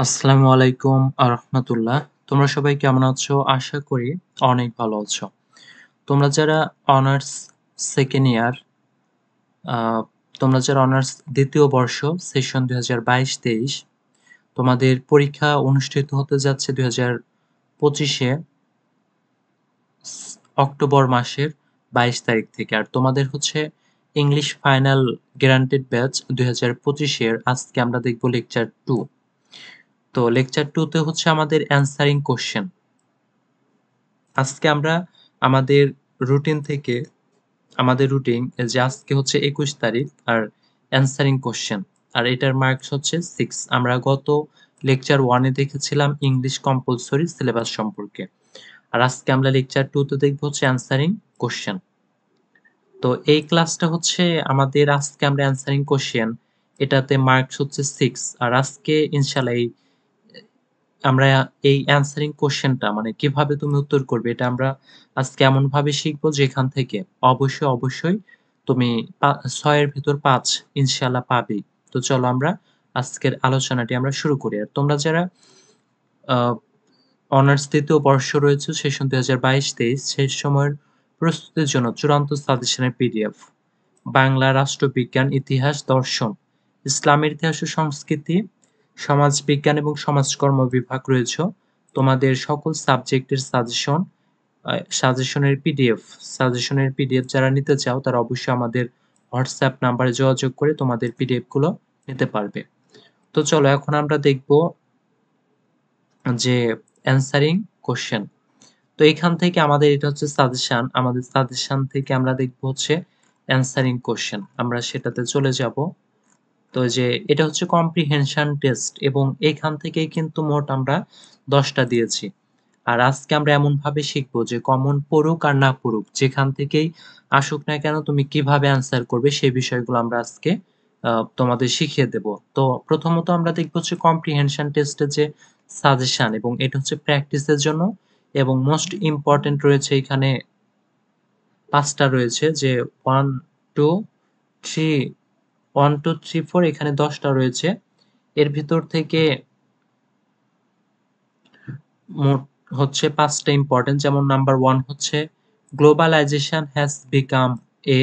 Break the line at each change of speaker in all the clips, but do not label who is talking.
আসসালামু আলাইকুম রাহমাতুল্লাহ। তোমরা সবাই কেমন আছো? আশা করি অনেক ভালো আছো। তোমরা যারা অনার্স সেকেন্ড ইয়ার আ তোমরা যারা অনার্স ২য় বর্ষ সেশন ২০২২-২৩ তোমাদের পরীক্ষা অনুষ্ঠিত হতে যাচ্ছে ২০২৫ এ স অক্টোবর মাসের ২২ তারিখ থেকে। আর তোমাদের হচ্ছে ইংলিশ ফাইনাল গ্যারান্টেড ব্যাচ ২০২৫ এর আজকে আমরা দেখব লেকচার 2। তো লেকচার 2 তে হচ্ছে আমাদের অ্যানসারিং কোয়েশ্চেন। আজকে আমরা আমাদের রুটিন থেকে আমাদের রুটিন যে আজকে হচ্ছে ২১ তারিখ আর অ্যানসারিং কোয়েশ্চেন আর এটার মার্কস হচ্ছে 6। আমরা গত লেকচার 1 এ দেখেছিলাম ইংলিশ কম্পালসরি সিলেবাস সম্পর্কে। আর আজকে আমরা লেকচার 2 তে দেখব হচ্ছে অ্যানসারিং কোয়েশ্চেন। তো এই ক্লাসটা হচ্ছে আমাদের আজকে আমরা অ্যানসারিং কোয়েশ্চেন এটাতে মার্কস হচ্ছে 6 আর আজকে ইনশাআল্লাহ আমরা এই অ্যানসারিং কোয়েশ্চেনটা মানে কিভাবে তুমি উত্তর করবে এটা আমরা আজকে এমনভাবে শিখবো যেখান থেকে অবশ্যই তুমি ৬ এর ভিতর ৫ ইনশাআল্লাহ পাবেই। তো চলো আমরা আজকের আলোচনাটি আমরা শুরু করি। আর তোমরা যারা আ অনার্স ৩য় বর্ষ রয়েছে সেশন ২০২২-২৩ শেষ সময়ের প্রস্তুতির জন্য চূড়ান্ত সাজেশনের পিডিএফ, বাংলা, রাষ্ট্রবিজ্ঞান, ইতিহাস, দর্শন, ইসলামের ইতিহাস ও সংস্কৃতি, সমাজবিজ্ঞান এবং সমাজকর্ম বিভাগ রয়েছে। তোমাদের সকল সাবজেক্টের সাজেশনের পিডিএফ যারা নিতে চাও তারা অবশ্যই আমাদের হোয়াটসঅ্যাপ নাম্বারে যোগাযোগ করে তোমাদের পিডিএফ গুলো নিতে পারবে। তো চলো এখন আমরা দেখব যে অ্যানসারিং কোয়েশ্চেন। তো এখান থেকে আমাদের এটা হচ্ছে সাজেশন। আমাদের সাজেশন থেকে আমরা দেখব হচ্ছে অ্যানসারিং কোয়েশ্চেন। আমরা সেটাতে চলে যাব। তো যে এটা হচ্ছে কম্প্রিহেনশন টেস্ট এবং এখান থেকেই কিন্তু মোট আমরা ১০ টা দিয়েছি। আর আজকে আমরা এমনভাবে শিখব যে কমন পড়ুক আর না পড়ুক যেখান থেকেই আসুক না কেন তুমি কিভাবে অ্যান্সার করবে সেই বিষয়গুলো আমরা আজকে তোমাদের শিখিয়ে দেব। তো প্রথমত আমরা দেখব হচ্ছে কম্প্রিহেনশন টেস্টের যে সাজেশন এবং এটা হচ্ছে প্র্যাকটিসের জন্য এবং মোস্ট ইম্পোর্টেন্ট রয়েছে এখানে ৫ টা রয়েছে যে 1, 2, 3 1, 2, 3, 4 এখানে ১০ টা রয়েছে। এর ভিতর থেকে মোট হচ্ছে ৫ টা ইম্পোর্টেন্ট যেমন নাম্বার 1 হচ্ছে গ্লোবালাইজেশন হ্যাজ বিকাম এ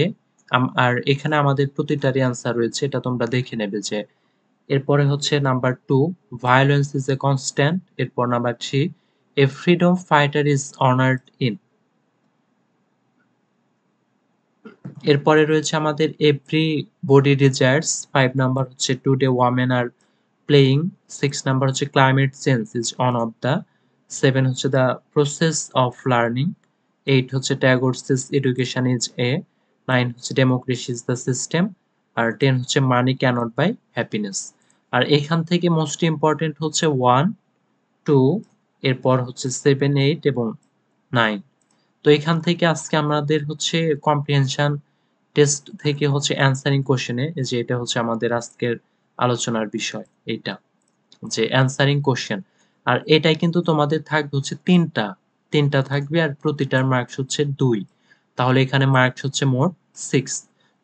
আর এখানে আমাদের প্রতিটারই অ্যান্সার রয়েছে এটা তোমরা দেখে নেবে যে এরপরে হচ্ছে number 2 violence is a constant এরপর number 3 a freedom fighter is honoured in এরপরে রয়েছে আমাদের এভরি বডি ডিজায়ার্স 5 নাম্বার হচ্ছে today women are playing 6 number হচ্ছে climate change is on of the 7 হচ্ছে দ্য প্রসেস অফ লার্নিং 8 হচ্ছে Tagore's education is a 9 হচ্ছে democracy is the system আর 10 হচ্ছে মানি cannot by happiness আর এখান থেকে মোস্ট ইম্পর্টেন্ট হচ্ছে 1 2 এরপর হচ্ছে 7 8 এবং 9 তো এখান থেকে আজকে আমাদের হচ্ছে কম্প্রিহেনশন টেস্ট থেকে হচ্ছে অ্যানসারিং কোশ্চেনে যে এটা হচ্ছে আমাদের আজকের আলোচনার বিষয় এইটা যে অ্যানসারিং কোশ্চেন আর এটাই কিন্তু তোমাদের থাকবে হচ্ছে ৩টা থাকবে আর প্রতিটার মার্কস হচ্ছে ২ তাহলে এখানে মার্কস হচ্ছে মোট 6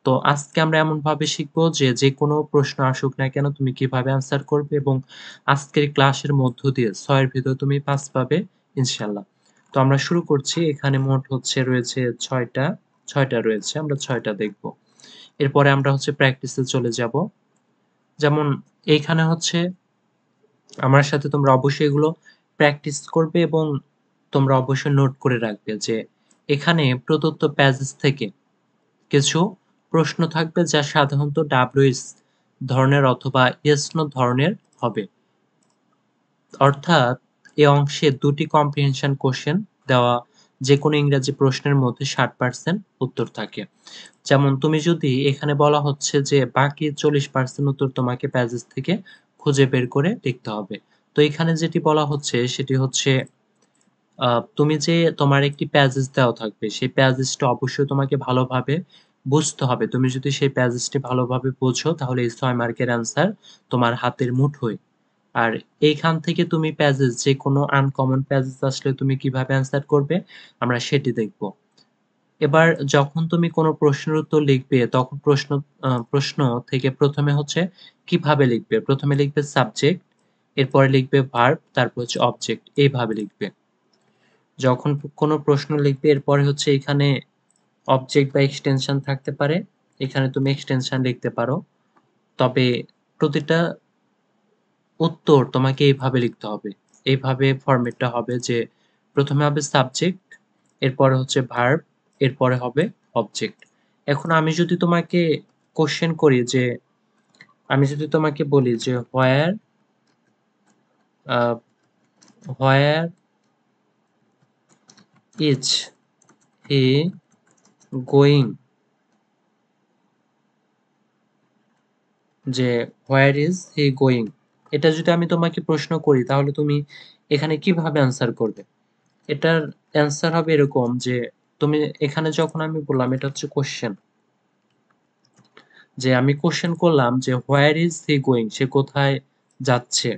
তো আজকে আমরা এমনভাবে শিখবো যে যেকোনো প্রশ্ন আসুক না কেন তুমি কিভাবে অ্যান্সার করবে এবং আজকের ক্লাসের মধ্য দিয়ে ৬ এর ভিতর তুমি ৫ পাবে ইনশাআল্লাহ। তো আমরা শুরু করছি এখানে মোট হচ্ছে রয়েছে ৬টা রয়েছে আমরা ৬টা দেখব। এরপরে আমরা হচ্ছে প্র্যাকটিসে চলে যাব। যেমন এইখানে হচ্ছে আমার সাথে তোমরা অবশ্যই এগুলো প্র্যাকটিস করবে এবং তোমরা অবশ্যই নোট করে রাখবে যে এখানে প্রদত্ত প্যাসেজ থেকে কিছু প্রশ্ন থাকবে যা সাধারণত WH ধরনের অথবা yes no ধরনের হবে। অর্থাৎ এ অংশে ২টি কম্প্রিহেনশন কোশ্চেন দেওয়া যেকোনো ইংরেজি প্রশ্নের মধ্যে ৬০% উত্তর থাকে। যেমন তুমি যদি এখানে বলা হচ্ছে যে বাকি ৪০% উত্তর তোমাকে প্যাসেজ থেকে খুঁজে বের করে লিখতে হবে। তো এখানে যেটি বলা হচ্ছে সেটি হচ্ছে তুমি যে তোমার একটি প্যাসেজ দেওয়া থাকবে সেই প্যাসেজটা অবশ্যই তোমাকে ভালোভাবে বুঝতে হবে। তুমি যদি সেই প্যাসেজটি ভালোভাবে বোঝো তাহলে এই ৬ মার্কের অ্যান্সার তোমার হাতের মুঠোয়। আর এইখান থেকে তুমি প্যাসেজ যেকোনো আনকমন প্যাসেজ আসলে তুমি কিভাবে অ্যান্সার করবে আমরা সেটি দেখব। এবার যখন তুমি কোনো প্রশ্নের উত্তর লিখবে তখন প্রশ্ন থেকে ১ম এ হচ্ছে কিভাবে লিখবে? ১ম এ লিখবে সাবজেক্ট, এরপরে লিখবে ভার্ব, তারপর হচ্ছে অবজেক্ট, এইভাবে লিখবে। যখন কোনো প্রশ্ন লিখবে এরপরে হচ্ছে এখানে অবজেক্ট বা এক্সটেনশন থাকতে পারে, এখানে তুমি এক্সটেনশন লিখতে পারো। তবে প্রতিটা উত্তর তোমাকে এইভাবে লিখতে হবে। এইভাবে ফরম্যাটটা হবে যে প্রথমে হবে সাবজেক্ট, এরপরে হচ্ছে ভার্ব, এরপরে হবে অবজেক্ট। এখন আমি যদি তোমাকে কোশ্চেন করি যে আমি যদি তোমাকে বলি যে হোয়ার ইজ হি গোয়িং, যে হোয়ার ইজ হি গোয়িং, এটা যদি আমি তোমাকে প্রশ্ন করি তাহলে তুমি এখানে কিভাবে অ্যান্সার করবে? এটার অ্যান্সার হবে এরকম যে তুমি এখানে যখন আমি বললাম এটা হচ্ছে কোশ্চেন, যে আমি কোশ্চেন করলাম যে হোয়ার ইজ হি গোয়িং, সে কোথায় যাচ্ছে,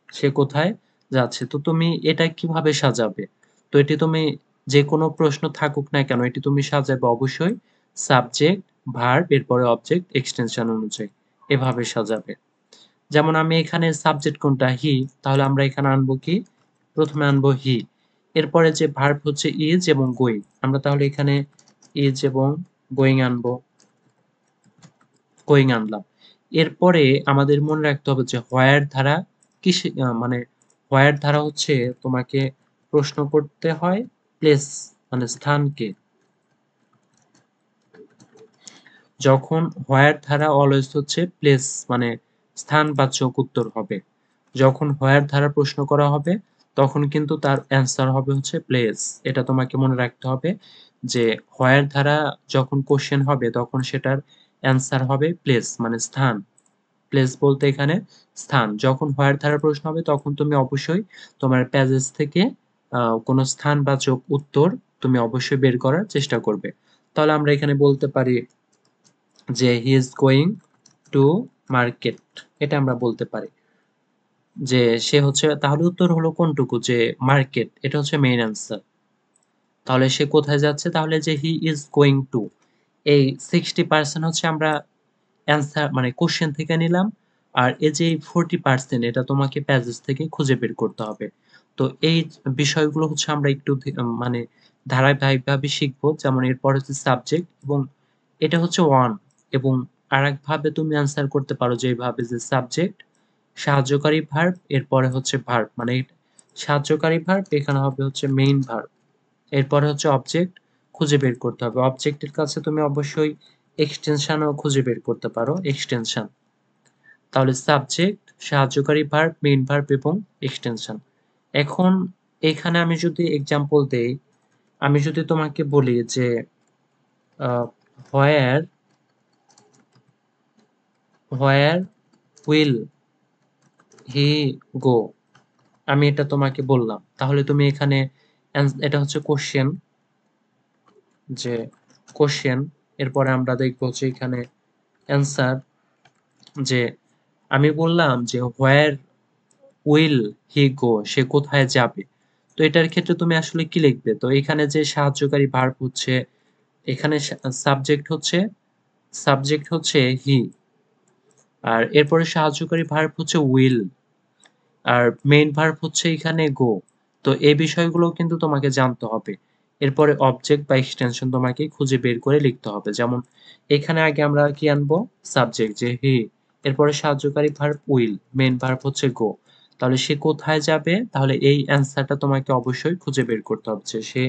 সে কোথায় যাচ্ছে, তো তুমি এটা কিভাবে সাজাবে? তো এটি তুমি যে কোনো প্রশ্ন থাকুক না কেন এটি তুমি সাজাবে অবশ্যই সাবজেক্ট, ভার্ব, এরপরে অবজেক্ট, এক্সটেনশন অনুযায়ী এভাবে সাজাবে। যেমন আমি এখানে সাবজেক্ট কোনটা, হি, তাহলে আমরা এখানে আনবো কি, প্রথমে আনবো হি। এরপরে যে ভার্ব হচ্ছে ইজ এবং গোয়িং, আমরা তাহলে এখানে ইজ এবং গোয়িং আনবো, গোয়িং আনলাম। এরপরে আমাদের মনে রাখতে হবে যে হোয়ার ধারা কিসে, মানে হোয়ার ধারা হচ্ছে তোমাকে প্রশ্ন করতে হয় প্লেস মানে স্থানকে। যখন হোয়ার ধারা অলওয়েজ হচ্ছে প্লেস মানে স্থানবাচক উত্তর হবে। যখন হোয়ার ধারা প্রশ্ন করা হবে তখন কিন্তু তার অ্যান্সার হবে হচ্ছে প্লেস। এটা তোমাকে মনে রাখতে হবে যে হোয়ার ধারা যখন কোশ্চেন হবে তখন সেটার অ্যান্সার হবে প্লেস মানে স্থান। প্লেস বলতে এখানে স্থান। যখন হোয়ার ধারা প্রশ্ন হবে তখন তুমি অবশ্যই তোমার প্যাজেজ থেকে কোনো স্থানবাচক উত্তর তুমি অবশ্যই বের করার চেষ্টা করবে। তাহলে আমরা এখানে বলতে পারি যে he is going to market, এটা আমরা বলতে পারি যে সে হচ্ছে, তাহলে উত্তর হলো কোনটুকু, যে মার্কেট, এটা হচ্ছে মেইন অ্যান্সার। তাহলে সে কোথায় যাচ্ছে, তাহলে যে হি ইজ গোয়িং টু, এই 60% হচ্ছে আমরা অ্যান্সার মানে কোশ্চেন থেকে নিলাম, আর এই যে 40% এটা তোমাকে প্যাজেজ থেকে খুঁজে বের করতে হবে। তো এই বিষয়গুলো হচ্ছে আমরা একটু মানে ধারাবাহিকভাবে শিখবো। যেমন এরপর হচ্ছে সাবজেক্ট, এবং এটা হচ্ছে ওয়ান, এবং আরেকভাবে তুমি অ্যান্সার করতে পারো যে এইভাবে যে সাবজেক্ট, সাহায্যকারী ভার্ব, এরপরে হচ্ছে ভার্ব মানে সাহায্যকারী ভার্ব, এখানে হবে হচ্ছে মেইন ভার্ব, এরপরে হচ্ছে অবজেক্ট খুঁজে বের করতে হবে। অবজেক্টের কাছে তুমি অবশ্যই এক্সটেনশনও খুঁজে বের করতে পারো, এক্সটেনশন। তাহলে সাবজেক্ট, সাহায্যকারী ভার্ব, মেইন ভার্ব এবং এক্সটেনশন। এখন এখানে আমি যদি এক্সাম্পল দেই, আমি যদি তোমাকে বলি যে হোয়ার হোয়ার উইল হি গো, আমি এটা তোমাকে বললাম, তাহলে তুমি এখানে এটা হচ্ছে কোশ্চেন, যে কোশ্চেন, এরপরে আমরা দেখবো যে এখানে অ্যান্সার, যে আমি বললাম যে হোয়ার উইল হি গো, সে কোথায় যাবে। তো এটার ক্ষেত্রে তুমি আসলে কি লিখবে? তো এখানে যে সাহায্যকারী ভার্ব হচ্ছে, এখানে সাবজেক্ট হচ্ছে হি, আর এরপরে সাহায্যকারী ভার্ব হচ্ছে উইল, আর মেইন ভার্ব হচ্ছে এখানে গো। তো এই বিষয়গুলো কিন্তু তোমাকে জানতে হবে। এরপরে অবজেক্ট বা এক্সটেনশন তোমাকে খুঁজে বের করে লিখতে হবে। যেমন এখানে আগে আমরা কি আনবো, সাবজেক্ট যে হি, এরপরে সাহায্যকারী ভার্ব উইল, মেইন ভার্ব হচ্ছে গো। তাহলে সে কোথায় যাবে, তাহলে এই অ্যান্সারটা তোমাকে অবশ্যই খুঁজে বের করতে হবে যে সে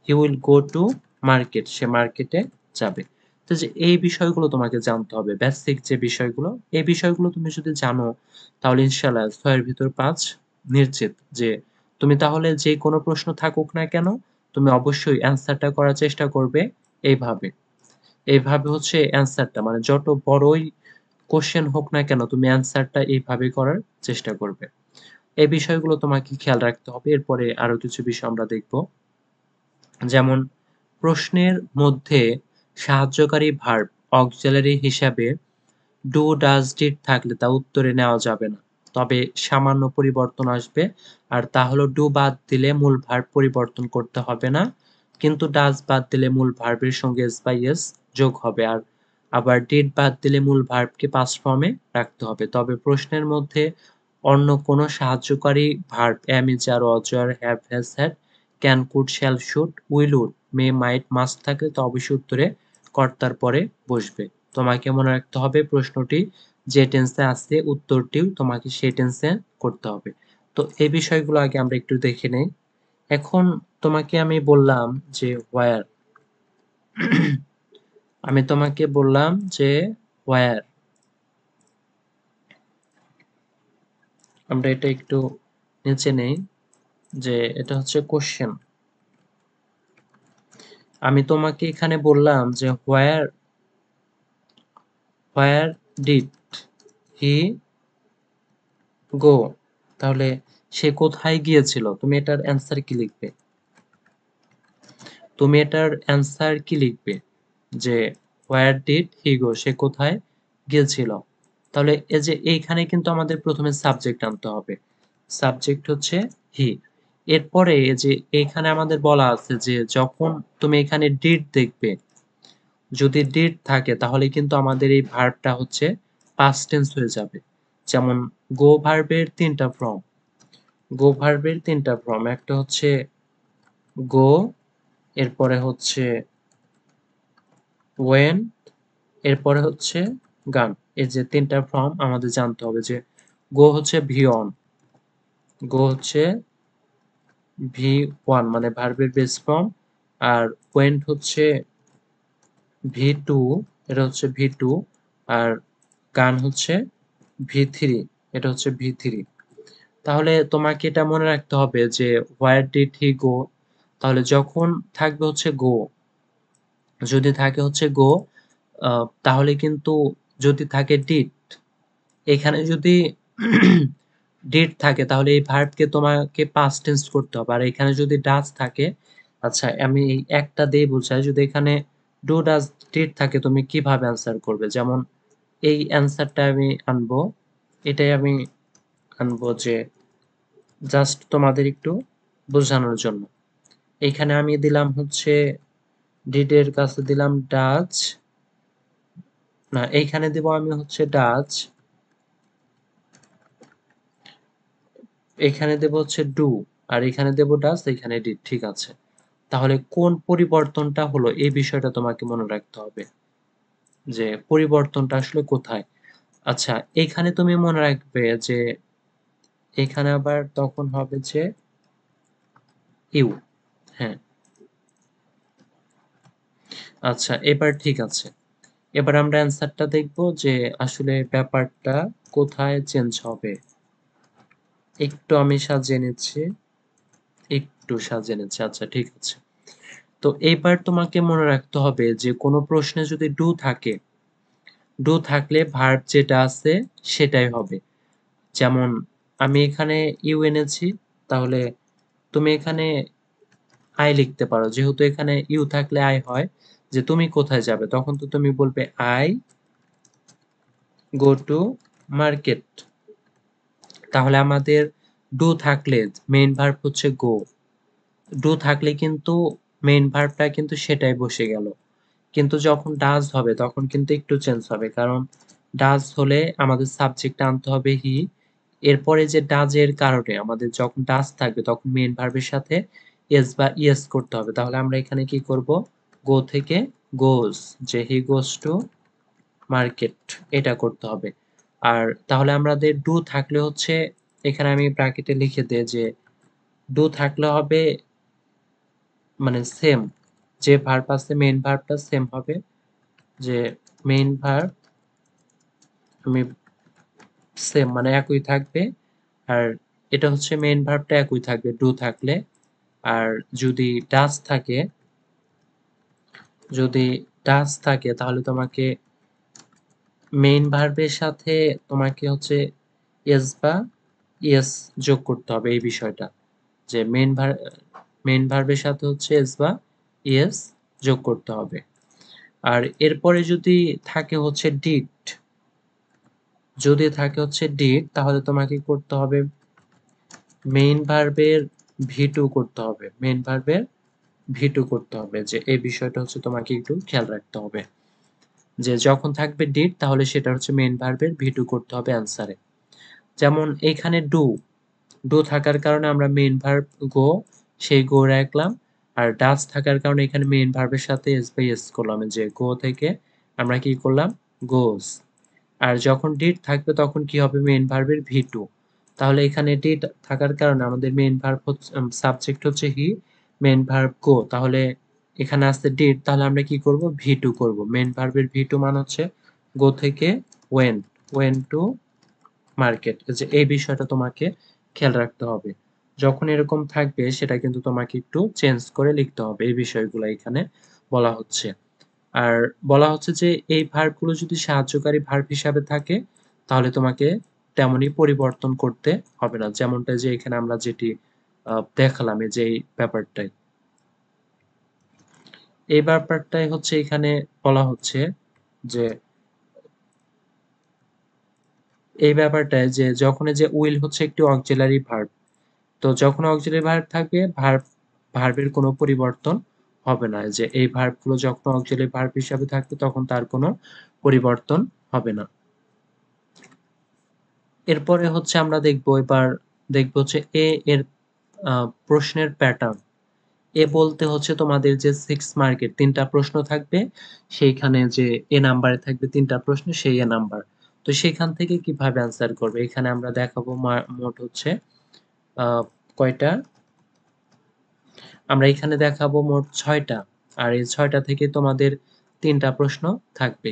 he will go to market, সে মার্কেটে যাবে। তো যে এই বিষয়গুলো তোমাকে জানতে হবে, বেসিক যে বিষয়গুলো, এই বিষয়গুলো তুমি যদি জানো তাহলে ইনশাআল্লাহ ৬ এর ভিতর ৫ নিশ্চিত, যে তুমি তাহলে যে কোনো প্রশ্ন থাকুক না কেন তুমি অবশ্যই অ্যান্সারটা করার চেষ্টা করবে এইভাবে। এইভাবে হচ্ছে অ্যান্সারটা মানে যত বড়ই কোশ্চেন হোক না কেন তুমি অ্যান্সারটা এইভাবে করার চেষ্টা করবে। এই বিষয়গুলো তোমাকে খেয়াল রাখতে হবে। এরপরে আরো কিছু বিষয় আমরা দেখব। যেমন প্রশ্নের মধ্যে সাহায্যকারী ভার্ব অক্সিলারি হিসাবে ডু, ডাজ, ডিড থাকলে তা উত্তরে নেওয়া যাবে না। তবে সামান্য পরিবর্তন আসবে, আর তা হলো ডু বাদ দিলে মূল ভার্ব পরিবর্তন করতে হবে না, কিন্তু ডাজ বাদ দিলে মূল ভার্বের সঙ্গে এস বা ইয়েস যোগ হবে, আর আবার ডিড বাদ দিলে মূল ভার্বকে পাস্ট ফর্মে রাখতে হবে। তবে প্রশ্নের মধ্যে অন্য কোনো সাহায্যকারী verb am is are was were have has had can could shall should will would may might must থাকলে তো অবশ্যই উত্তরে কর্তার পরে বসবে। তোমাকে মনে রাখতে হবে প্রশ্নটি যে টেন্সে আছে উত্তরটিও তোমাকে সেই টেন্সে করতে হবে। তো এই বিষয়গুলো আগে আমরা একটু দেখে নেই। এখন তোমাকে আমি বললাম যে where আমি তোমাকে বললাম যে where আমরা এটা একটু নিচে নেই যে এটা হচ্ছে কোশ্চেন। আমি তোমাকে এখানে বললাম যে where did he go, তাহলে সে কোথায় গিয়েছিল? তুমি এটার অ্যান্সার কি লিখবে? তুমি এটার অ্যান্সার কি লিখবে? যে where did he go, সে কোথায় গিয়েছিল? তাহলে এই যে এইখানে কিন্তু আমাদের প্রথমে সাবজেক্ট আনতে হবে। সাবজেক্ট হচ্ছে হি। এরপরে যে এইখানে আমাদের বলা আছে যে যখন তুমি এখানে ডিড দেখবে, যদি ডিড থাকে তাহলে কিন্তু আমাদের এই ভার্বটা হচ্ছে পাস্ট টেন্স হয়ে যাবে। যেমন গো ভার্বের তিনটা ফর্ম। গো ভার্বের তিনটা ফর্ম, একটা হচ্ছে গো, এরপরে হচ্ছে ওয়েন্ট, এরপরে হচ্ছে গান। এই যে তিনটা ফর্ম আমাদের জানতে হবে যে গো হচ্ছে ভি অন, গো হচ্ছে ভি ওয়ান মানে ভার্বের বেস ফর্ম, আর ওয়েন্ট হচ্ছে ভি টু, এটা হচ্ছে ভি টু, আর গান হচ্ছে ভি থ্রি, এটা হচ্ছে ভি থ্রি। তাহলে তোমাকে এটা মনে রাখতে হবে যে হোয়ার ডিড হি গো, তাহলে যখন থাকবে হচ্ছে গো, যদি থাকে হচ্ছে গো, তাহলে কিন্তু যদি থাকে ডিড, এখানে যদি ডিড থাকে তাহলে এই ভার্বকে তোমাকে পাস্ট টেন্স করতে হবে। আর এখানে যদি ডাজ থাকে, আচ্ছা আমি এই একটা দিয়ে বোঝাই, যদি এখানে ডু ডাজ ডিড থাকে তুমি কিভাবে অ্যান্সার করবে? যেমন এই অ্যান্সারটা আমি আনবো, এটাই আমি আনবো যে জাস্ট তোমাদের একটু বোঝানোর জন্য। এইখানে আমি দিলাম হচ্ছে ডিডের কাছে দিলাম ডাজ, না এইখানে দেব আমি হচ্ছে ডাজ, এখানে দেব হচ্ছে ডু, আর এখানে দেব ডাজ, এখানে ডিড। ঠিক আছে, তাহলে কোন পরিবর্তনটা হলো এই বিষয়টা তোমাকে মনে রাখতে হবে যে পরিবর্তনটা আসলে কোথায়। আচ্ছা এখানে তুমি মনে রাখবে যে এখানে আবার তখন হবে যে ইউ। হ্যাঁ, আচ্ছা এবার ঠিক আছে, এবার আমরা অ্যান্সারটা দেখব যে আসলে ব্যাপারটা কোথায় চেঞ্জ হবে। একটু আমি সাজিয়ে নিচ্ছি, একটু সাজিয়ে নিচ্ছি। আচ্ছা ঠিক আছে, তো এইবার তোমাকে মনে রাখতে হবে যে কোনো প্রশ্নে যদি ডু থাকে, ডু থাকলে ভার্ব যেটা আছে সেটাই হবে। যেমন আমি এখানে ইউ এনেছি, তাহলে তুমি এখানে আই লিখতে পারো, যেহেতু এখানে ইউ থাকলে আই হয়, যে তুমি কোথায় যাবে, তখন তো তুমি বলবে আই গো টু মার্কেট। তাহলে আমাদের ডু থাকলে মেইন ভার্ব হচ্ছে গো, ডু থাকলে কিন্তু মেইন ভার্বটা কিন্তু সেটাই বসে গেল। কিন্তু যখন ডাজ হবে তখন কিন্তু একটু চেঞ্জ হবে, কারণ ডাজ হলে আমাদের সাবজেক্টটা আনতে হবে হি। এরপরে যে ডাজের কারণে আমাদের যখন ডাজ থাকবে তখন মেইন ভার্বের সাথে এস বা ইয়েস করতে হবে। তাহলে আমরা এখানে কি করব, গো থেকে গোজ, যে হি গোজ টু মার্কেট, এটা করতে হবে। আর তাহলে আমাদের ডু থাকলে হচ্ছে, এখানে আমি ব্র্যাকেটে লিখে দেই যে ডু থাকলে হবে মানে সেম, যে ভার্ব আছে মেইন ভার্বটা সেম হবে, যে মেইন ভার্ব আমি সেম মানে একই থাকবে, আর এটা হচ্ছে মেইন ভার্বটা একই থাকবে ডু থাকলে। আর যদি ডাজ থাকে, যদি ডাজ থাকে তাহলে তোমাকে মেইন ভার্বের সাথে তোমাকে হচ্ছে এস বা ইয়েস যোগ করতে হবে। এই বিষয়টা যে মেইন ভার্বের সাথে হচ্ছে এস বা ইয়েস যোগ করতে হবে। আর এরপরে যদি থাকে হচ্ছে ডিড, যদি থাকে হচ্ছে ডিড তাহলে তোমাকে করতে হবে মেইন ভার্বের ভি টু করতে হবে, মেইন ভার্বের ভি টু করতে হবে। যে এই বিষয়টা হচ্ছে তোমাকে একটু খেয়াল রাখতে হবে যে যখন থাকবে ডিড তাহলে সেটা হচ্ছে মেইন ভার্বের ভি টু করতে হবে অ্যান্সারে। যেমন এইখানে ডু থাকার কারণে আমরা মেইন ভার্ব গো, সেই গো রাখলাম। আর ডাজ থাকার কারণে এখানে মেইন ভার্বের সাথে এস বাই এস করলাম, যে গো থেকে আমরা কি করলাম, গোস। আর যখন ডিড থাকবে তখন কি হবে, মেইন ভার্বের ভি টু। তাহলে এখানে ডিড থাকার কারণে আমাদের মেইন ভার্ব হচ্ছে, সাবজেক্ট হচ্ছে হি, মেইন ভার্ব গো, তাহলে এখানে আসছে ডিড, তাহলে আমরা কি করব, ভি টু করবো। মেইন ভার্বের ভি টু মান হচ্ছে গো থেকে ওয়েন, ওয়েন টু মার্কেট। যে এই বিষয়টা তোমাকে খেয়াল রাখতে হবে, যখন এরকম থাকবে সেটা কিন্তু তোমাকে একটু চেঞ্জ করে লিখতে হবে। এই বিষয়গুলো এখানে বলা হচ্ছে। আর বলা হচ্ছে যে এই ভার্বগুলো যদি সাহায্যকারী ভার্ব হিসাবে থাকে তাহলে তোমাকে তেমনই পরিবর্তন করতে হবে না, যেমনটা যে এখানে আমরা যেটি দেখালাম, এই যে এই ব্যাপারটাই, এই ব্যাপারটাই হচ্ছে এখানে বলা হচ্ছে যে এই ব্যাপারটায় যে যখন যে উইল হচ্ছে একটি অক্সিলারি ভার্ব, তো যখন অক্সিলারি ভার্ব থাকবে ভার্বের কোনো পরিবর্তন হবে না। যে এই ভার্বগুলো যখন অক্সিলারি ভার্ব হিসাবে থাকবে তখন তার কোনো পরিবর্তন হবে না। এরপরে হচ্ছে আমরা দেখব, এবার দেখব হচ্ছে এ এর প্রশ্নের প্যাটার্ন। এ বলতে হচ্ছে তোমাদের যে 6 মার্কের ৩টা প্রশ্ন থাকবে, সেইখানে যে এ নাম্বারে থাকবে ৩টা প্রশ্ন, সেই এ নাম্বার। তো সেখান থেকে কিভাবে অ্যান্সার করবে, এখানে আমরা দেখাবো মোট হচ্ছে কয়টা, আমরা এখানে দেখাবো মোট ৬টা। আর এই ৬টা থেকে তোমাদের ৩টা প্রশ্ন থাকবে।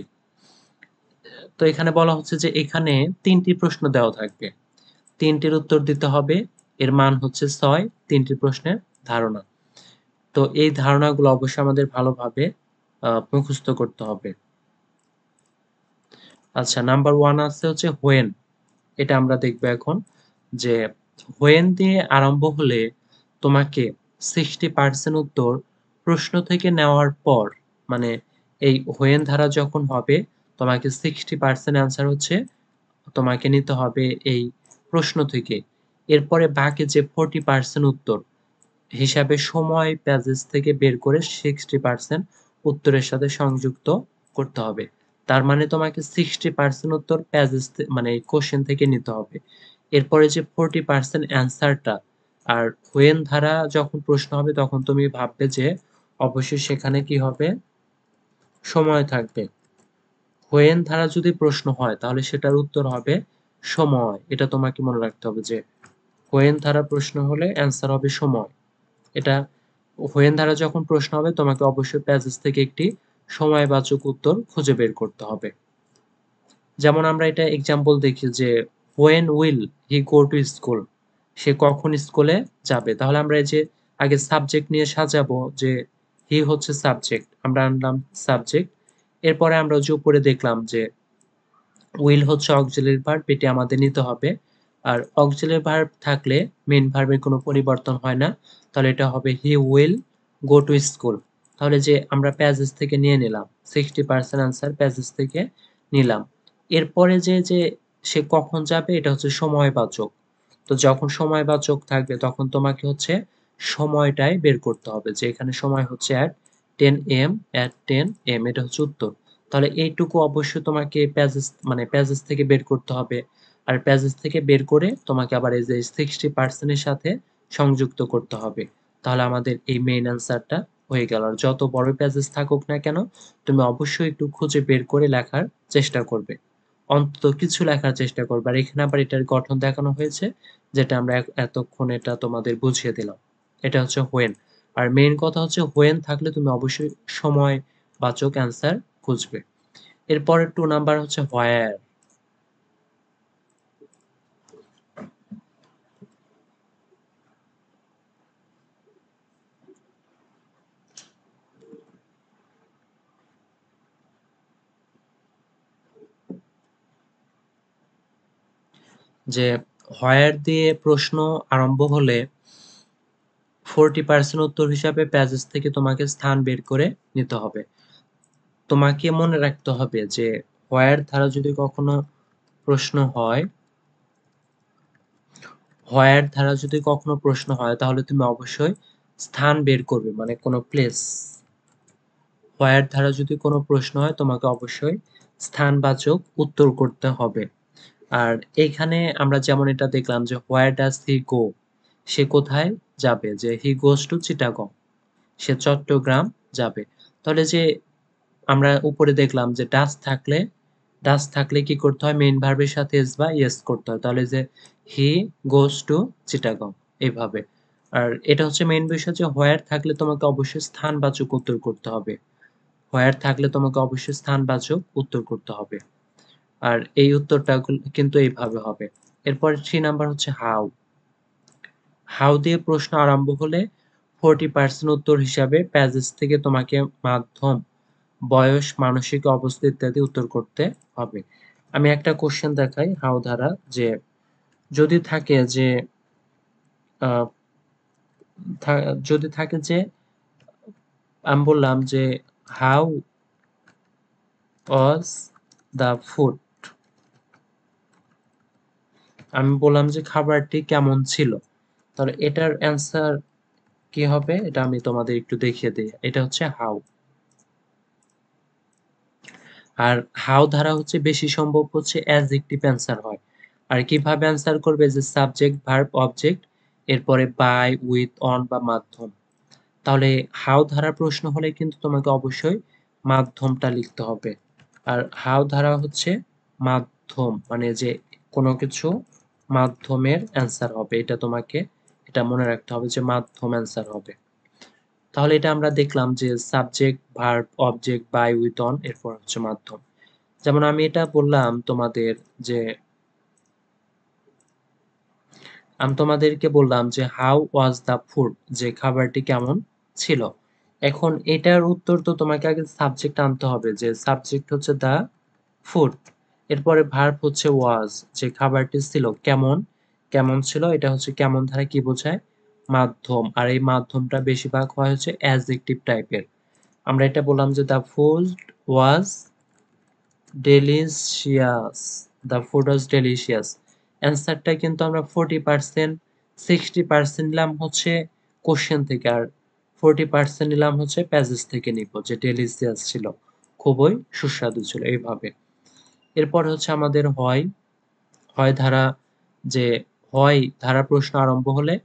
তো এখানে বলা হচ্ছে যে এখানে ৩টি প্রশ্ন দেওয়া থাকবে, ৩টির উত্তর দিতে হবে। এর মান হচ্ছে ৬, ৩টি প্রশ্নের ধারণা। তো এই ধারণাগুলো অবশ্যই আমাদের ভালোভাবে মুখস্থ করতে হবে। আচ্ছা, নাম্বার 1 আছে হচ্ছে হোয়েন। এটা আমরা দেখব এখন, যে হোয়েন দিয়ে আরম্ভ হলে তোমাকে 60% উত্তর প্রশ্ন থেকে নেওয়ার পর, মানে এই হোয়েন ধারা যখন হবে তোমাকে 60% অ্যান্সার হচ্ছে তোমাকে নিতে হবে এই প্রশ্ন থেকে। এরপরে বাকি যে 40% উত্তর হিসাবে সময় প্যাজেজ থেকে বের করে 60% উত্তরের সাথে সংযুক্ত করতে হবে। তার মানে তোমাকে 60% উত্তর প্যাজেজ মানে কোশ্চেন থেকে নিতে হবে। এরপরে যে 40% অ্যান্সারটা, আর হোয়েন ধারা যখন প্রশ্ন হবে তখন তুমি ভাববে যে অবশ্যই সেখানে কি হবে, সময় থাকবে। হোয়েন ধারা যদি প্রশ্ন হয় তাহলে সেটার উত্তর হবে সময়। এটা তোমাকে মনে রাখতে হবে যে হোয়েন ধারা প্রশ্ন হলে অ্যান্সার হবে সময়। এটা হোয়েন ধারা যখন প্রশ্ন হবে তোমাকে অবশ্যই প্যাসেজ থেকে একটি সময়বাচক উত্তর খুঁজে বের করতে হবে। যেমন আমরা এটা এক্সাম্পল দেখি যে when will he go to school, সে কখন স্কুলে যাবে। তাহলে আমরা এই যে আগে সাবজেক্ট নিয়ে সাজাবো, যে হি হচ্ছে সাবজেক্ট, আমরা আনলাম সাবজেক্ট। এরপরে আমরা যে উপরে দেখলাম যে উইল হচ্ছে অক্সিলারি ভার্ব, এটি আমাদের নিতে হবে। আর অক্সিলারি ভার্ব থাকলে মেইন ভার্বের কোনো পরিবর্তন হয় না, তাহলে এটা হবে হি উইল গো টু স্কুল। তাহলে যে আমরা প্যাসেজ থেকে নিয়ে নিলাম 60% আনসার প্যাসেজ থেকে নিলাম। এরপরে যে সে কখন যাবে এটা হচ্ছে সময়বাচক। তো যখন সময়বাচক থাকবে তখন তোমাকে হচ্ছে সময়টাই বের করতে হবে, যে এখানে সময় হচ্ছে at 10 am, at 10 am, এটা হচ্ছে উত্তর। তাহলে এইটুকু অবশ্যই তোমাকে প্যাজেস থেকে বের করতে হবে। আর প্যাজেস থেকে বের করে তোমাকে আবার এই যে 60% এর সাথে সংযুক্ত করতে হবে। তাহলে আমাদের এই মেইন অ্যান্সারটা হয়ে গেল। আর যত বড় প্যাজেস থাকুক না কেন তুমি অবশ্যই একটু খুঁজে বের করে লেখার চেষ্টা করবে, অন্তত কিছু লেখার চেষ্টা করবে। আর এখানে আবার এটার গঠন দেখানো হয়েছে, যেটা আমরা এতক্ষণ এটা তোমাদের বুঝিয়ে দিলাম। এটা হচ্ছে হোয়েন। আর মেইন কথা হচ্ছে হোয়েন থাকলে তুমি অবশ্যই সময় বাচক অ্যান্সার খুঁজবে। এরপরে 2 নাম্বার হচ্ছে হোয়ার। যে হোয়ার দিয়ে প্রশ্ন আরম্ভ হলে 40% উত্তর হিসাবে প্যাসেজ থেকে তোমাকে স্থান বের করে নিতে হবে। তোমাকে মনে রাখতে হবে যে হোয়ার দ্বারা যদি কখনো প্রশ্ন হয়, হোয়ার দ্বারা যদি কখনো প্রশ্ন হয় তাহলে তুমি অবশ্যই স্থান বের করবে, মানে কোনো প্লেস। হোয়ার দ্বারা যদি কোনো প্রশ্ন হয় তোমাকে অবশ্যই স্থানবাচক উত্তর করতে হবে। আর এইখানে আমরা যেমন এটা দেখলাম যে হোয়ার ডাজ হি গো, সে কোথায় যাবে, যে হি গোজ টু চিটাগং, সে চট্টগ্রাম যাবে। তাহলে যে আমরা উপরে দেখলাম যে ডাজ থাকলে কি করতে হয়, মেইন ভার্বের সাথে এস বা ইয়েস করতে হয়। তাহলে যে হি গোজ টু চিটাগং, এইভাবে। আর এটা হচ্ছে মেইন বিষয় যে হোয়ার থাকলে তোমাকে অবশ্যই স্থানবাচক উত্তর করতে হবে। হোয়ার থাকলে তোমাকে অবশ্যই স্থানবাচক উত্তর করতে হবে। আর এই উত্তরটা কিন্তু এইভাবে হবে। এরপর 3 নাম্বার হচ্ছে হাউ। হাউ দিয়ে প্রশ্ন আরম্ভ হলে 40% উত্তর হিসাবে প্যাজেস থেকে তোমাকে মাধ্যম, বয়স, মানসিক অবস্থা ইত্যাদি উত্তর করতে হবে। আমি একটা কোশ্চেন দেখাই হাউ দ্বারা, যে যদি থাকে যে আহ, যদি থাকে যে আমি বললাম যে হাউ ওয়াজ দ্য ফুড, আমি বললাম যে খাবারটি কেমন ছিল, তাহলে এটার অ্যান্সার কি হবে এটা আমি তোমাদের একটু দেখিয়ে দিই। এটা হচ্ছে হাউ। আর হাউ দ্বারা হচ্ছে বেশি সম্ভব হচ্ছে অ্যাডজেক্টিভ অ্যান্সার হয়। আর কিভাবে অ্যান্সার করবে, যে সাবজেক্ট ভার্ব অবজেক্ট, এরপরে বাই, উইথ, অন বা মাধ্যম। তাহলে হাউ ধারা প্রশ্ন হলে কিন্তু তোমাকে অবশ্যই মাধ্যমটা লিখতে হবে। আর হাউ ধারা হচ্ছে মাধ্যম, মানে যে কোনো কিছু মাধ্যমের অ্যান্সার হবে, এটা তোমাকে এটা মনে রাখতে হবে যে মাধ্যম অ্যান্সার হবে। তাহলে এটা আমরা দেখলাম যে subject verb object by with on, এরপর হচ্ছে মাধ্যম। যেমন আমি এটা বললাম তোমাদের যে আমি তোমাদেরকে বললাম যে হাউ ওয়াজ দ্য ফুড, যে খাবারটি কেমন ছিল। এখন এটার উত্তর তো তোমাকে আগে সাবজেক্ট আনতে হবে, যে সাবজেক্ট হচ্ছে দ্য ফুড, এরপরে ভার্ব হচ্ছে ওয়াজ, যে খাবারটি ছিল কেমন, কেমন ছিল, এটা হচ্ছে কেমন ধারা কি বোঝায়, মাধ্যম। আর এই মাধ্যমটা বেশিরভাগ হয় হচ্ছে অ্যাডজেক্টিভ টাইপের। আমরা এটা বললাম যে the food was delicious, the food was delicious. অ্যান্সারটা কিন্তু আমরা 40%, 60% নিলাম হচ্ছে কোশ্চেন থেকে, আর 40% নিলাম হচ্ছে প্যাসেজ থেকে নিব, যে ডেলিশিয়াস ছিল, খুবই সুস্বাদু ছিল, এইভাবে। এরপর হচ্ছে আমাদের হয়, হয় ধারা, যে হয় ধারা প্রশ্ন আরম্ভ হলে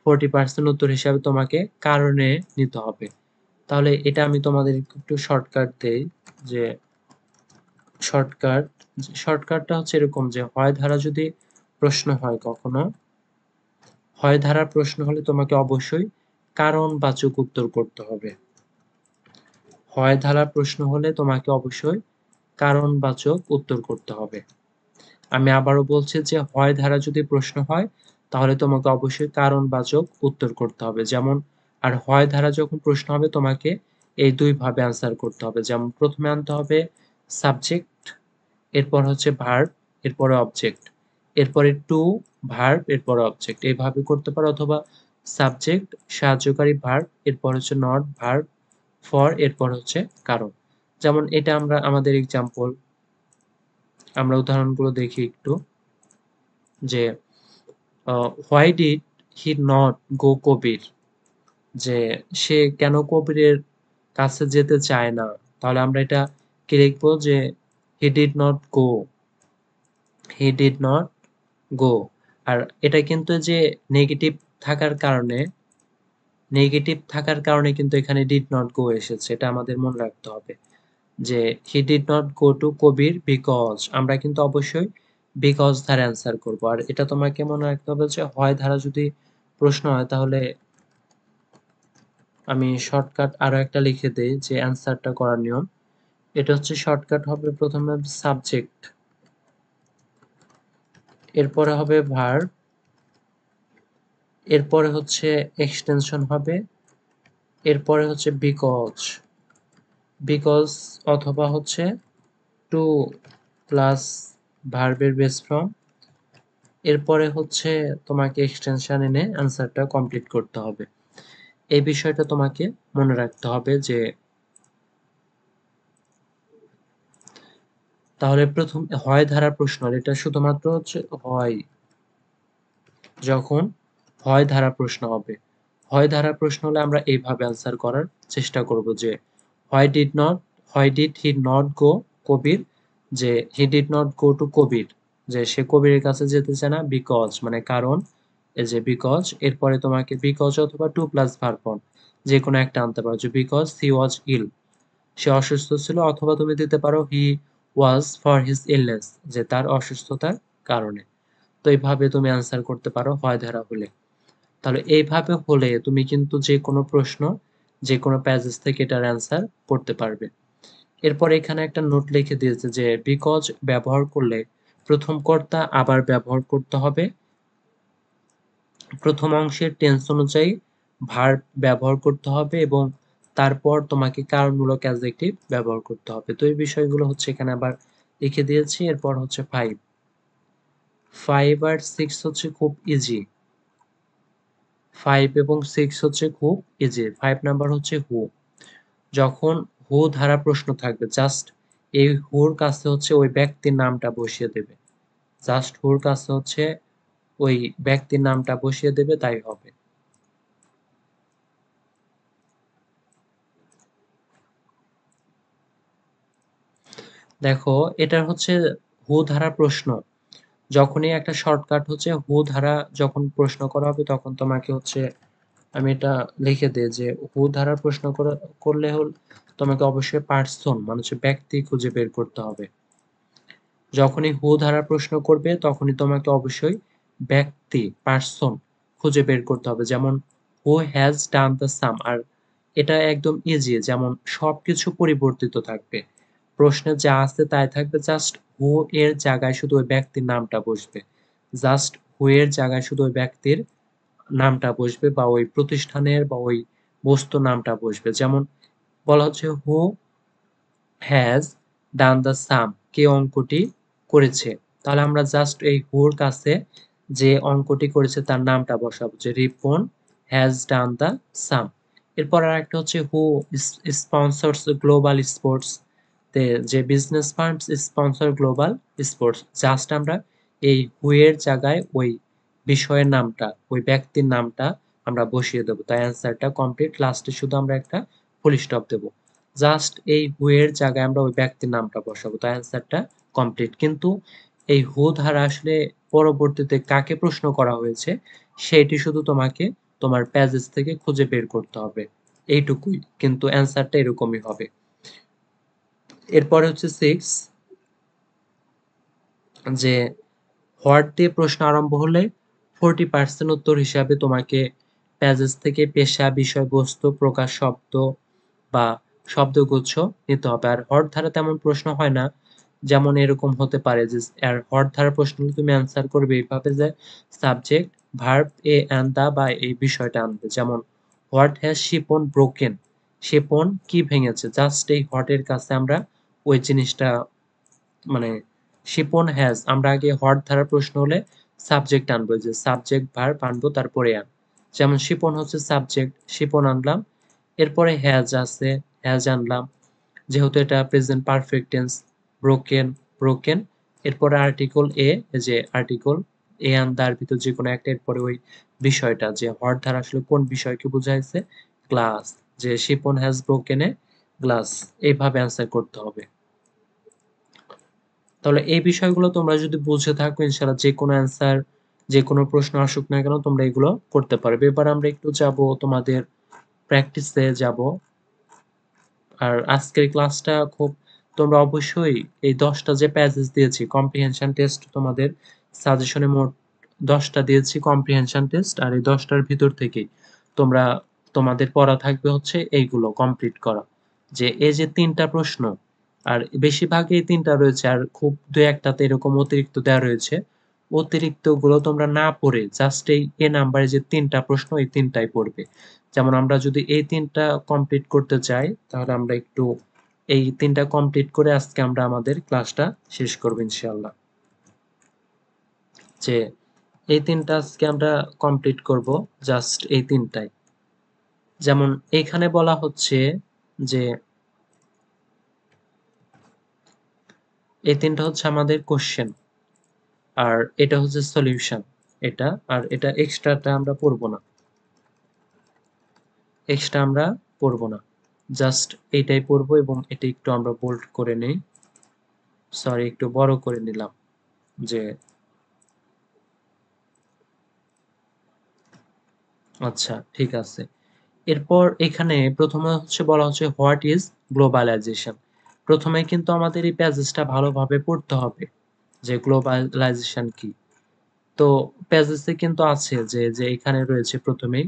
40% উত্তর হিসাবে তোমাকে কারণে নিতে হবে। তাহলে এটা আমি তোমাদের একটু শর্টকাট দেই, যে শর্টকাট, শর্টকাটটা হচ্ছে এরকম যে হয় ধারা যদি প্রশ্ন হয় কখনো, হয় ধারার প্রশ্ন হলে তোমাকে অবশ্যই কারণবাচক উত্তর করতে হবে। হয় ধারার প্রশ্ন হলে তোমাকে অবশ্যই কারণবাচক উত্তর করতে হবে। আমি আবারও বলছি যে হয় ধারা যদি প্রশ্ন হয় তাহলে তোমাকে অবশ্যই কারণবাচক উত্তর করতে হবে। যেমন, আর হয় ধারা যখন প্রশ্ন হবে তোমাকে এই দুই ভাবে অ্যান্সার করতে হবে। যেমন প্রথমে আনতে হবে সাবজেক্ট, এরপর হচ্ছে ভার্ব, এরপরে অবজেক্ট, এরপরে টু, ভার্ব, এরপরে অবজেক্ট, এইভাবে করতে পারো। অথবা সাবজেক্ট, সাহায্যকারী ভার্ব, এরপর হচ্ছে নট, ভার্ব, ফর, এরপর হচ্ছে কারণ। যেমন এটা আমরা আমাদের এক্সাম্পল, আমরা উদাহরণগুলো দেখি একটু, যে why did he not go Kabir, যে সে কেন কবিরের কাছে যেতে চায় না। তাহলে আমরা এটা কি লিখবো, যে he did not go, he did not go. আর এটা কিন্তু যে নেগেটিভ থাকার কারণে, নেগেটিভ থাকার কারণে কিন্তু এখানে ডিড নট গো এসেছে, এটা আমাদের মনে রাখতে হবে। যে he did not go to Kabir because, আমরা কিন্তু অবশ্যই বিকজ ধারা অ্যান্সার করব। আর এটা তোমাকে মনে রাখতে হবে যে হয় ধারা যদি প্রশ্ন হয় তাহলে আমি শর্টকাট আরো একটা লিখে দেই যে অ্যান্সারটা করার নিয়ম। এটা হচ্ছে শর্টকাট হবে প্রথমে সাবজেক্ট, এরপরে হবে ভার্ব, এরপরে হচ্ছে এক্সটেনশন হবে, এরপরে হচ্ছে বিকজ, বিকজ অথবা হচ্ছে টু প্লাস ভার্বের বেস ফর্ম, এরপরে হচ্ছে তোমাকে এক্সটেনশন এনে অ্যান্সারটা কমপ্লিট করতে হবে। এই বিষয়টা তোমাকে মনে রাখতে হবে। যে তাহলে প্রথম হয় ধারা প্রশ্ন, এটা শুধুমাত্র হচ্ছে হয়, যখন হয় ধারা প্রশ্ন হবে, হয় ধারা প্রশ্ন হলে আমরা এইভাবে অ্যান্সার করার চেষ্টা করব, যে why did he not go Kabir, যে he did not go to Kabir, যে সে কবিরের কাছে যেতে চায় না বিকজ মানে কারণ, এই যে বিকজ এরপরে তোমাকে বিকজ অথবা টু প্লাস ভার্ব ফর্ম যে কোনো একটা আনতে পারো, যে বিকজ হি ওয়াজ ইল, সে অসুস্থ ছিল, অথবা তুমি দিতে পারো হি ওয়াজ ফর হিজ ইলনেস, যে তার অসুস্থতার কারণে। তো এইভাবে তুমি অ্যান্সার করতে পারো হয় ধারা হলে। তাহলে এইভাবে হলে তুমি কিন্তু যে কোনো প্রশ্ন যে কোনো প্যাসেজ থেকে এটার অ্যান্সার করতে পারবে। এরপর এখানে একটা নোট লিখে দিয়েছে যে বিকজ ব্যবহার করলে প্রথম কর্তা আবার ব্যবহার করতে হবে, প্রথম অংশের টেন্স অনুযায়ী ভার্ব ব্যবহার করতে হবে এবং তারপর তোমাকে কারণমূলক অ্যাডজেক্টিভ ব্যবহার করতে হবে। তো এই বিষয়গুলো হচ্ছে এখানে আবার লিখে দিয়েছি। এরপর হচ্ছে 5 আর 6 হচ্ছে খুব ইজি। 5 এবং 6 হচ্ছে খুব ইজি। 5 নাম্বার হচ্ছে হু। যখন হু ধারা প্রশ্ন থাকবে জাস্ট এই হুর কাছে হচ্ছে ওই ব্যক্তির নামটা বসিয়ে দেবে। জাস্ট হুর কাছে হচ্ছে ওই ব্যক্তির নামটা বসিয়ে দেবে, তাই হবে। দেখো এটার হচ্ছে হু ধারা প্রশ্ন, যখনই একটা শর্টকাট হচ্ছে হু ধারা যখন প্রশ্ন করা হবে তখন তোমাকে হচ্ছে আমি এটা লিখে দিই যে হু ধারা প্রশ্ন করলে হল তোমাকে অবশ্যই পার্সন মানে হচ্ছে ব্যক্তি খুঁজে বের করতে হবে। যখনই হু ধারা প্রশ্ন করবে তখনই তোমাকে অবশ্যই ব্যক্তি পার্সন খুঁজে বের করতে হবে। যেমন হু হ্যাজ ডান দ্য সাম, আর এটা একদম ইজি, যেমন সবকিছু পরিবর্তিত থাকবে, প্রশ্নে যা আছে তাই থাকবে, জাস্ট হু এর জায়গায় শুধু ওই ব্যক্তির নামটা বসবে। জাস্ট হু এর জায়গায় শুধু ওই ব্যক্তির নামটা বসবে বা ওই প্রতিষ্ঠানের বা ওই বস্তু নামটা বসবে। যেমন বলা হচ্ছে হু হ্যাজ ডান দ্য সাম, কে অঙ্কটি করেছে, তাহলে আমরা জাস্ট এই হুর কাছে যে অঙ্কটি করেছে তার নামটা বসাবো, যে Ripon has done the sum. এরপর আর একটা হচ্ছে হু স্পন্সরস গ্লোবাল স্পোর্টস, যে business firms sponsor global sports, just আমরা এই হু এর জায়গায় ওই বিষয়ের নামটা ওই ব্যক্তির নামটা আমরা বসিয়ে দেবো, তাই অ্যান্সারটা কমপ্লিট। লাস্টে শুধু আমরা একটা ফুল স্টপ দেবো, জাস্ট এই হু এর জায়গায় আমরা ওই ব্যক্তির নামটা বসাবো, তাই অ্যান্সারটা কমপ্লিট। কিন্তু এই হু ধারা আসলে পরবর্তীতে কাকে প্রশ্ন করা হয়েছে সেটি শুধু তোমাকে তোমার প্যাজেস থেকে খুঁজে বের করতে হবে, এইটুকুই, কিন্তু অ্যান্সারটা এরকমই হবে। এরপরে হচ্ছে 6, যে হোয়াট দিয়ে প্রশ্ন আরম্ভ হলে 40% উত্তর হিসাবে তোমাকে প্যাজেস থেকে পেশা, বিষয়বস্তু, প্রকাশ শব্দ বা শব্দগুচ্ছ নিতে হবে। আর হট ধারা তেমন প্রশ্ন হয় না, যেমন এরকম হতে পারে যে আর হট ধারা প্রশ্ন হলে তুমি অ্যান্সার করবে এইভাবে যে subject verb a and the বা এই বিষয়টা আনবে। যেমন what has Shipon broken, Shipon কি ভেঙেছে, জাস্ট এই হট এর কাছে আমরা ওই জিনিসটা মানে শিপন হ্যাজ, আমরা আগে হট ধারা প্রশ্ন হলে সাবজেক্ট আনবো, যে সাবজেক্ট ভার্ব আনবো তারপরে আন। যেমন শিপন হচ্ছে সাবজেক্ট, শিপন আনলাম, এরপরে হ্যাজ আছে, হ্যাজ আনলাম, যেহেতু এটা present perfect tense, broken broken, এরপরে আর্টিকল এ, যে আর্টিকল এ অ্যান্ড তার ভিতর যে কোনো একটা, এরপরে ওই বিষয়টা যে হট ধারা আসলে কোন বিষয়কে বোঝাইছে, গ্লাস, যে Shipon has broken a glass, এইভাবে অ্যান্সার করতে হবে। তাহলে এই বিষয়গুলো তোমরা যদি বুঝে থাকো ইনশাআল্লাহ যে কোনো অ্যান্সার যে কোনো প্রশ্ন আসুক না কেন তোমরা এগুলো করতে পারবে। এবার আমরা একটু যাব তোমাদের প্র্যাকটিসে যাব। আর আজকের ক্লাসটা খুব, তোমরা অবশ্যই এই 10টা যে প্যাসেজ দিয়েছি কম্প্রিহেনশন টেস্ট, তোমাদের সাজেশনে মোট 10টা দিয়েছি কম্প্রিহেনশন টেস্ট, আর এই 10টার ভিতর থেকেই তোমরা তোমাদের পড়া থাকবে হচ্ছে এইগুলো কমপ্লিট করা, যে এই যে 3টা প্রশ্ন, আর বেশিরভাগ এই 3টা রয়েছে, আর খুব দু একটাতে এরকম অতিরিক্ত দেওয়া রয়েছে, অতিরিক্ত গুলো তোমরা না পড়ে জাস্ট এই এ নাম্বারে যে 3টা প্রশ্ন এই 3টাই পড়বে। যেমন আমরা যদি এই 3টা কমপ্লিট করতে চাই তাহলে আমরা একটু এই 3টা কমপ্লিট করে আজকে আমরা আমাদের ক্লাসটা শেষ করব ইনশাআল্লাহ। যে এই 3টা আজকে আমরা কমপ্লিট করব, জাস্ট এই 3টাই। যেমন এখানে বলা হচ্ছে যে এই 3টা হচ্ছে আমাদের কোশ্চেন, আর এটা হচ্ছে সলিউশন, এটা আর এটা এক্সট্রাটা আমরা পড়বো না, এক্সট্রা আমরা পড়বো না, জাস্ট এইটাই পড়বো এবং এটা একটু আমরা বোল্ড করে নেই, সরি একটু বড় করে নিলাম। যে আচ্ছা ঠিক আছে। এরপর এখানে প্রথমে হচ্ছে বলা হচ্ছে হোয়াট ইজ গ্লোবালাইজেশন। প্রথমে কিন্তু আমাদের এই প্যাসেজটা ভালোভাবে পড়তে হবে যে গ্লোবালাইজেশন কি। তো প্যাসেজে কিন্তু আছে যে এখানে রয়েছে প্রথমেই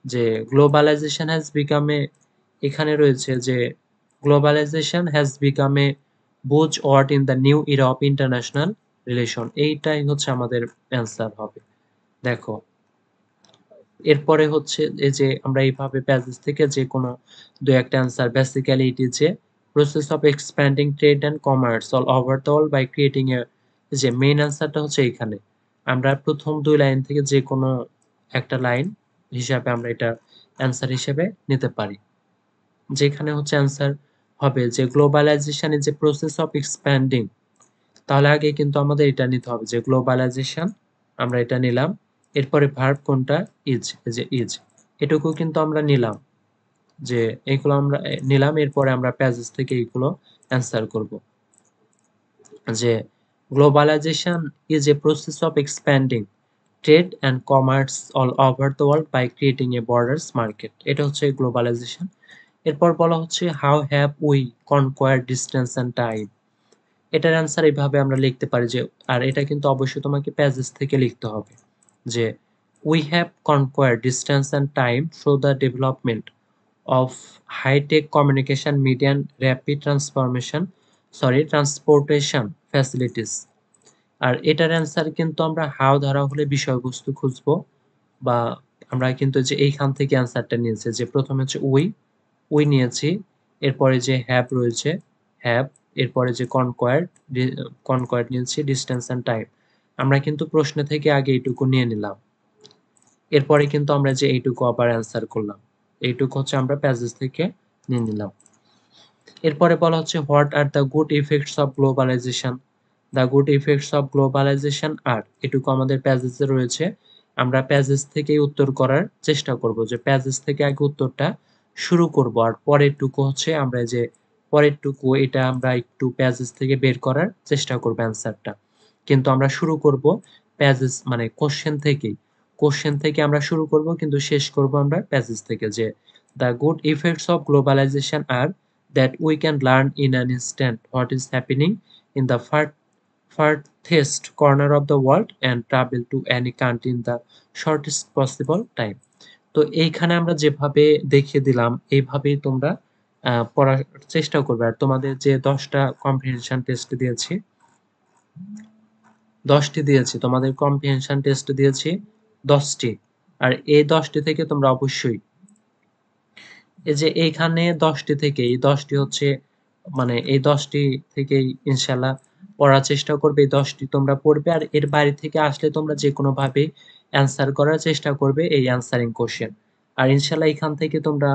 যে গ্লোবালাইজেশন হ্যাজ বিকাম এ, এখানে রয়েছে যে globalization has become a buzz word in the new era of international relation. এইটাই হচ্ছে আমাদের অ্যান্সার হবে। দেখো এরপরে হচ্ছে এই যে আমরা এইভাবে প্যাসেজ থেকে যে কোনো দু একটা answer, basically it is a process of expanding trade and commerce all over the world by creating a, যে মেইন অ্যান্সারটা হচ্ছে এইখানে। আমরা প্রথম ২ লাইন থেকে যে কোনো একটা লাইন হিসাবে আমরা এটা অ্যান্সার হিসেবে নিতে পারি। যেখানে হচ্ছে অ্যান্সার হবে যে globalisation is a process of expanding. তাহলে আগে কিন্তু আমাদের এটা নিতে হবে যে গ্লোবালাইজেশন, আমরা এটা নিলাম। এরপরে ভার্ব কোনটা? ইজ, এই যে ইজ, এটুকু কিন্তু আমরা নিলাম, যে এইগুলো আমরা নিলাম। এরপরে আমরা প্যাসেজ থেকে এইগুলো অ্যান্সার করব। যে globalisation is a process of expanding trade and commerce all over the world by creating a borders market. এটা হচ্ছে গ্লোবালাইজেশন। এরপর বলা হচ্ছে how have we conquered distance and time. এটার অ্যান্সার এইভাবে আমরা লিখতে পারি যে, আর এটা কিন্তু অবশ্যই তোমাকে প্যাসেজ থেকে লিখতে হবে যে we have conquered distance and time through the development of high tech communication media and rapid transportation facilities. আর এটার অ্যান্সার কিন্তু আমরা হাউ ধরা হলে বিষয়বস্তু খুঁজবো, বা আমরা কিন্তু যে এইখান থেকে অ্যান্সারটা নিয়েছি যে প্রথমে হচ্ছে উই নিয়েছি, এরপরে যে হ্যাভ রয়েছে হ্যাভ, এরপরে যে কনকোয়ার্ড নিয়েছি, ডিস্টেন্স অ্যান্ড টাইম। আমরা কিন্তু প্রশ্ন থেকে আগে এইটুকু নিয়ে নিলাম, এরপরে কিন্তু আমরা যে এইটুকু আবার অ্যান্সার করলাম, এইটুকু হচ্ছে আমরা প্যাসেজ থেকে নিয়ে নিলাম। এরপরে বলা হচ্ছে what are the good effects of globalisation. The good effects of globalisation are, এটুকু আমাদের প্যাসেজে রয়েছে। আমরা প্যাসেজ থেকেই উত্তর করার চেষ্টা করব, যে প্যাসেজ থেকে আগে উত্তরটা শুরু করব, আর পরেরটুকু হচ্ছে আমরা যে পরেরটুকু এটা আমরা একটু প্যাসেজ থেকে বের করার চেষ্টা করব অ্যান্সারটা। কিন্তু আমরা শুরু করব প্যাসেজ মানে কোশ্চেন থেকেই। কোশ্চেন থেকে আমরা শুরু করব কিন্তু শেষ করব আমরা প্যাসেজ থেকে। যে the good effects of globalisation আর that we can learn in an instant what is happening in the farthest corner of the world and travel to any country in the shortest possible time. তো এইখানে আমরা যেভাবে দেখিয়ে দিলাম এইভাবেই তোমরা পড়ার চেষ্টা করবে। আর তোমাদের যে ১০টা কম্প্রিহেনশন টেস্ট দিয়েছি, ১০টি দিয়েছি, তোমাদের কম্প্রিহেনশন টেস্ট দিয়েছি ১০টি। আর এই ১০টি থেকে তোমরা অবশ্যই এই যে এইখানে ১০টি থেকে এই ১০টি হচ্ছে মানে এই ১০টি থেকেই ইনশাআল্লাহ পড়ার চেষ্টা করবে। এই ১০টি তোমরা পড়বে, আর এর বাইরে থেকে আসলে তোমরা যেকোনোভাবে অ্যান্সার করার চেষ্টা করবে এই অ্যান্সারিং কোয়েশ্চেন। আর ইনশাআল্লাহ এখান থেকে তোমরা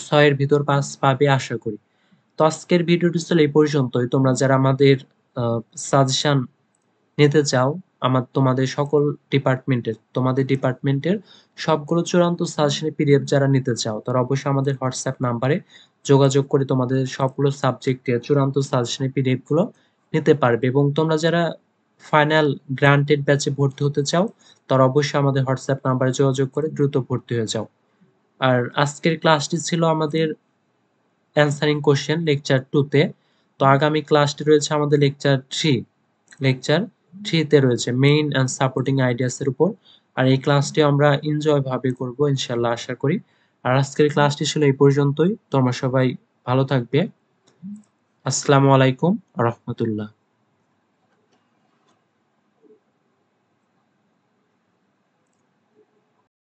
৬ এর ভিতর ৫ পাবে আশা করি। তো আজকের ভিডিওটি ছিল এই পর্যন্তই। তোমরা যারা আমাদের সাজেশন নিতে চাও, তোমাদের সকল তোমাদের ডিপার্টমেন্টের সবগুলো চূড়ান্ত সাজেশনের পিডিএফ যারা নিতে চাও, তারা অবশ্যই আমাদের হোয়াটসঅ্যাপ নাম্বারে যোগাযোগ করে তোমাদের সবগুলো সাবজেক্টের চূড়ান্ত সাজেশনের পিডিএফ গুলো নিতে পারবে। এবং তোমরা যারা ফাইনাল গ্রান্টেড ব্যাচে ভর্তি হতে চাও, তারা অবশ্যই আমাদের হোয়াটসঅ্যাপ নাম্বারে যোগাযোগ করে দ্রুত ভর্তি হয়ে যাও। আর আজকের ক্লাসটি ছিল আমাদের অ্যান্সারিং কোয়েশ্চেন লেকচার 2 তে। তো আগামী ক্লাসটি রয়েছে আমাদের লেকচার 3 তে রয়েছে মেইন অ্যান্ড সাপোর্টিং আইডিয়াস এর উপর। আর এই ক্লাসটি আমরা এনজয় ভাবে করব ইনশাআল্লাহ আশা করি। আর আজকের ক্লাসটি ছিল এই পর্যন্তই। তোমরা সবাই ভালো থাকবে। আসসালামু আলাইকুম ওয়া রাহমাতুল্লাহ।